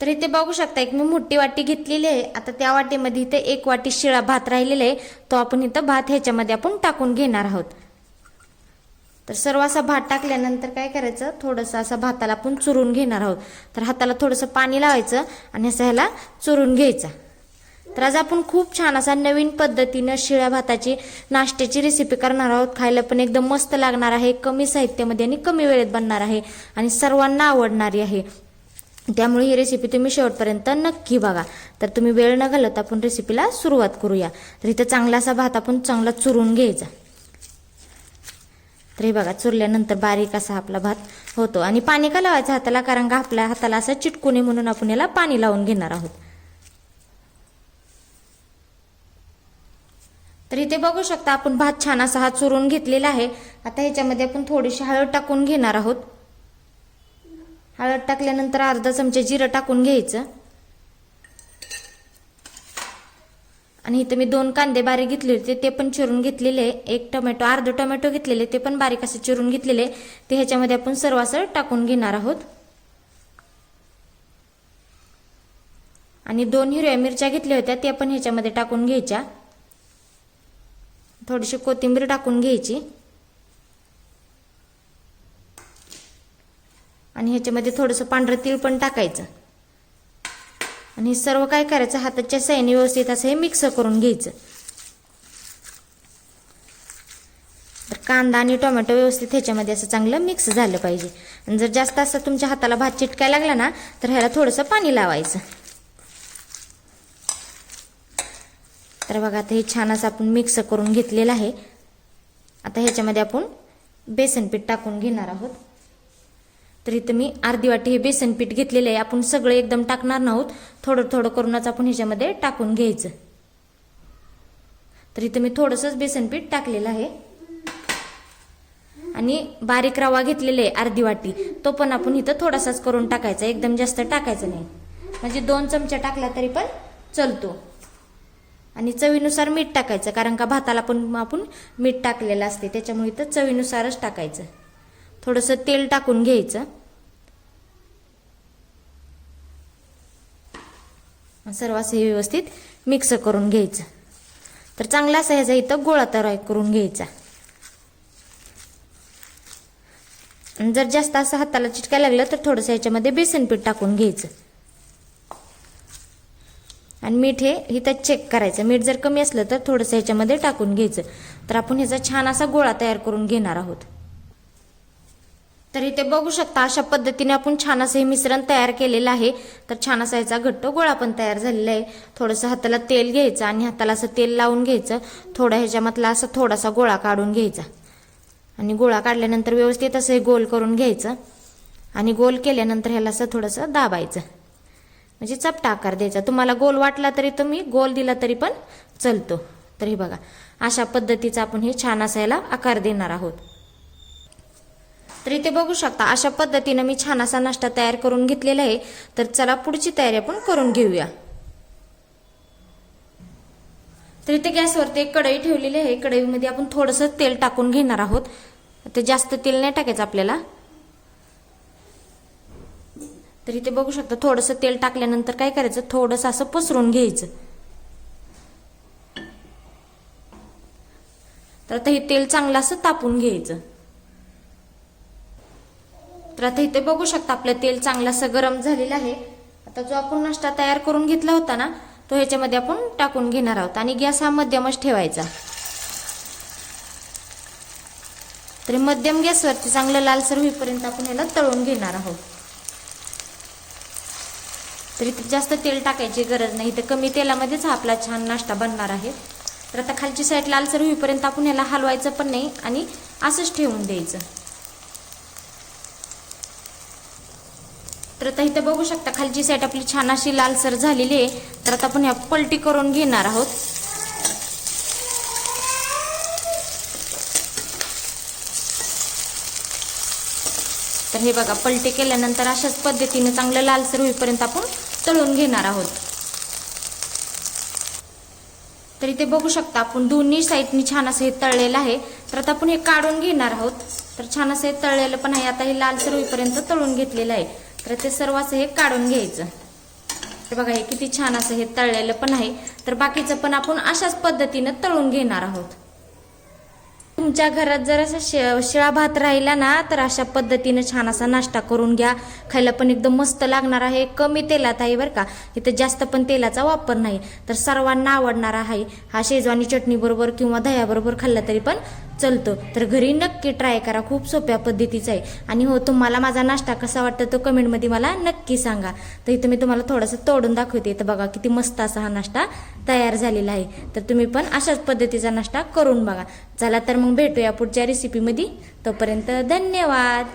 तर इथे बघू शकता एक मी मोठी वाटी घेतलेली आहे। आता त्या वाटीमध्ये इथे 1 वाटी शिळा भात राहिलेला आहे, तो आपण इथं भात ह्याच्यामध्ये आपण टाकून घेणार आहोत। तर सर्व असा भात टाकल्यानंतर काय करायचं, थोडंसं असा भाताला आपण चुरून घेणार आहोत। तर हाताला थोडंसं पाणी लावायचं आणि असं ह्याला चुरून घ्यायचं। तर आज आपण खूप छान असा नवीन पद्धतीनं शिळ्या भाताची नाश्त्याची रेसिपी करणार आहोत। खायला पण एकदम मस्त लागणार आहे, कमी साहित्यामध्ये आणि कमी वेळेत बनणार आहे आणि सर्वांना आवडणारी आहे। त्यामुळे ही रेसिपी तुम्ही शेवटपर्यंत नक्की बघा। तर तुम्ही वेळ न घालवता आपण रेसिपीला सुरुवात करूया। तर इथं चांगला असा भात आपण चांगला चुरून घ्यायचा। तर हे बघा चुरल्यानंतर बारीक असा आपला भात होतो आणि पाणी का लावायचं हाताला, कारण का आपल्या हाताला असं चिटकू नये म्हणून आपण याला पाणी लावून घेणार आहोत। तर इथे बघू शकता आपण भात छान असा हा चुरून घेतलेला आहे। आता ह्याच्यामध्ये आपण थोडीशी हळद टाकून घेणार आहोत। हळद टाकल्यानंतर अर्धा चमचा जिरं टाकून घ्यायचं आणि इथे मी 2 कांदे बारीक घेतले होते ते पण चिरून घेतलेले, 1 टोमॅटो अर्धा टोमॅटो घेतलेले ते पण बारीक असे चिरून घेतलेले, ते ह्याच्यामध्ये आपण सर्व असं टाकून घेणार आहोत। आणि 2 हिरव्या मिरच्या घेतल्या होत्या त्या पण ह्याच्यामध्ये टाकून घ्यायच्या। थोडीशी कोथिंबीर टाकून घ्यायची आणि ह्याच्यामध्ये थोडंसं पांढरं तीळ पण टाकायचं आणि सर्व काय करायचं, हाताच्या साहाय्याने व्यवस्थित असं हे मिक्स करून घ्यायचं। तर कांदा आणि टोमॅटो व्यवस्थित ह्याच्यामध्ये असं चांगलं मिक्स झालं पाहिजे। आणि जर जास्त असं तुमच्या हाताला भात चिटकायला लागला ना तर ह्याला थोडंसं पाणी लावायचं। तर बघा आता हे छान असं आपण मिक्स करून घेतलेलं आहे। आता ह्याच्यामध्ये आपण बेसन पीठ टाकून घेणार आहोत। तर इथं मी अर्धी वाटी हे बेसन पीठ घेतलेलं आहे। आपण सगळं एकदम टाकणार नाहोत, थोडं थोडं करूनच आपण ह्याच्यामध्ये टाकून घ्यायचं। तर इथं मी थोडंसंच बेसन पीठ टाकलेलं आहे आणि बारीक रवा घेतलेला आहे अर्धी वाटी, तो पण आपण इथं थोडासाच करून टाकायचा, एकदम जास्त टाकायचं नाही, म्हणजे 2 चमचे टाकला तरी पण चलतो। आणि चवीनुसार मीठ टाकायचं, कारण का भाताला पण आपण मीठ टाकलेलं असते, त्याच्यामुळे इथं चवीनुसारच टाकायचं। थोडंसं तेल टाकून घ्यायचं, सर्व असं व्यवस्थित मिक्स करून घ्यायचं। तर चांगला असा ह्याचा इथं गोळा तयार करून घ्यायचा। आणि जर जास्त असं हाताला चिटकायला लागलं तर थोडंसं ह्याच्यामध्ये बेसन पीठ टाकून घ्यायचं आणि मीठ हे इथं चेक करायचं, मीठ जर कमी असलं तर थोडंसं ह्याच्यामध्ये टाकून घ्यायचं। तर आपण ह्याचा छान असा गोळा तयार करून घेणार आहोत। तर इथे बघू शकता अशा पद्धतीने आपण छान असं हे मिश्रण तयार केलेलं आहे। तर छान असा याचा घट्ट गोळा पण तयार झालेला आहे। थोडंसं हाताला तेल घ्यायचं आणि हाताला असं तेल लावून घ्यायचं, थोडा ह्याच्यामधला असं थोडासा गोळा काढून घ्यायचा आणि गोळा काढल्यानंतर व्यवस्थित असं हे गोल करून घ्यायचं आणि गोल केल्यानंतर ह्याला असं थोडंसं दाबायचं, म्हणजे चपटा आकार द्यायचा। तुम्हाला गोल वाटला तरी तुम्ही गोल दिला तरी पण चलतो। तर हे बघा अशा पद्धतीचा आपण हे छान असा याला आकार देणार आहोत। तर इथे बघू शकता अशा पद्धतीने मी छान असा नाश्ता तयार करून घेतलेला आहे। तर चला पुढची तयारी आपण करून घेऊया। तर इथे गॅसवरती एक कढई ठेवलेली आहे, कढईमध्ये आपण थोडंसं तेल टाकून घेणार आहोत। ते जास्त तेल नाही टाकायचं आपल्याला। तर इथे बघू शकता थोडंसं तेल टाकल्यानंतर काय करायचं, थोडंसं असं पसरून घ्यायचं। तर आता हे तेल चांगलं असं तापून घ्यायचं। तर आता इथे बघू शकता आपलं तेल चांगलं असं गरम झालेलं आहे। आता जो आपण नाश्ता तयार करून घेतला होता ना तो ह्याच्यामध्ये आपण टाकून घेणार आहोत आणि गॅस हा मध्यमच ठेवायचा। तर मध्यम गॅसवरती चांगलं लालसर होईपर्यंत आपण याला तळून घेणार आहोत। तर इथे जास्त तेल टाकायची गरज नाही, इथे कमी तेलामध्येच हा आपला छान नाश्ता बनणार आहे। तर आता खालची साईड लालसर होईपर्यंत आपण याला हलवायचं पण नाही आणि असंच ठेवून द्यायचं। तर आता इथे बघू शकता खालची साईड आपली छान अशी लालसर झालेली आहे। तर आता आपण ह्या पलटी करून घेणार आहोत। तर हे बघा पलटी केल्यानंतर अशाच पद्धतीने चांगलं लालसर होईपर्यंत आपण तळून घेणार आहोत। तर इथे बघू शकता आपण दोन्ही साईडनी छान असं हे तळलेलं आहे। तर आता आपण हे काढून घेणार आहोत। तर छान असं हे तळलेलं पण आहे, आता हे लालसर होईपर्यंत तळून घेतलेलं आहे। तर ते सर्व असं हे काढून घ्यायचं। तर बघा हे किती छान असं हे तळलेलं पण आहे. तर बाकीचं पण आपण अशाच पद्धतीनं तळून घेणार आहोत. तुमच्या घरात जर असा शिळा भात राहिला ना तर अशा पद्धतीने छान असा नाश्ता करून घ्या. खायला पण एकदम मस्त लागणार आहे. कमी तेलात आहे बरं का, इथं जास्त पण तेलाचा वापर नाही. तर सर्वांना आवडणारा आहे हा. शेजवानी चटणी बरोबर किंवा दह्याबरोबर खाल्ला तरी पण चलतो. तर घरी नक्की ट्राय करा, खूप सोप्या पद्धतीचा आहे. आणि हो, तुम्हाला माझा नाश्ता कसा वाटतो तो कमेंटमध्ये मला नक्की सांगा. तर इथं मी तुम्हाला थोडंसं तोडून दाखवते. तर बघा किती मस्त असा हा नाश्ता तयार झालेला आहे. तर तुम्ही पण अशाच पद्धतीचा नाश्ता करून बघा. चला तर मग भेटूया पुढच्या रेसिपीमध्ये. तोपर्यंत धन्यवाद.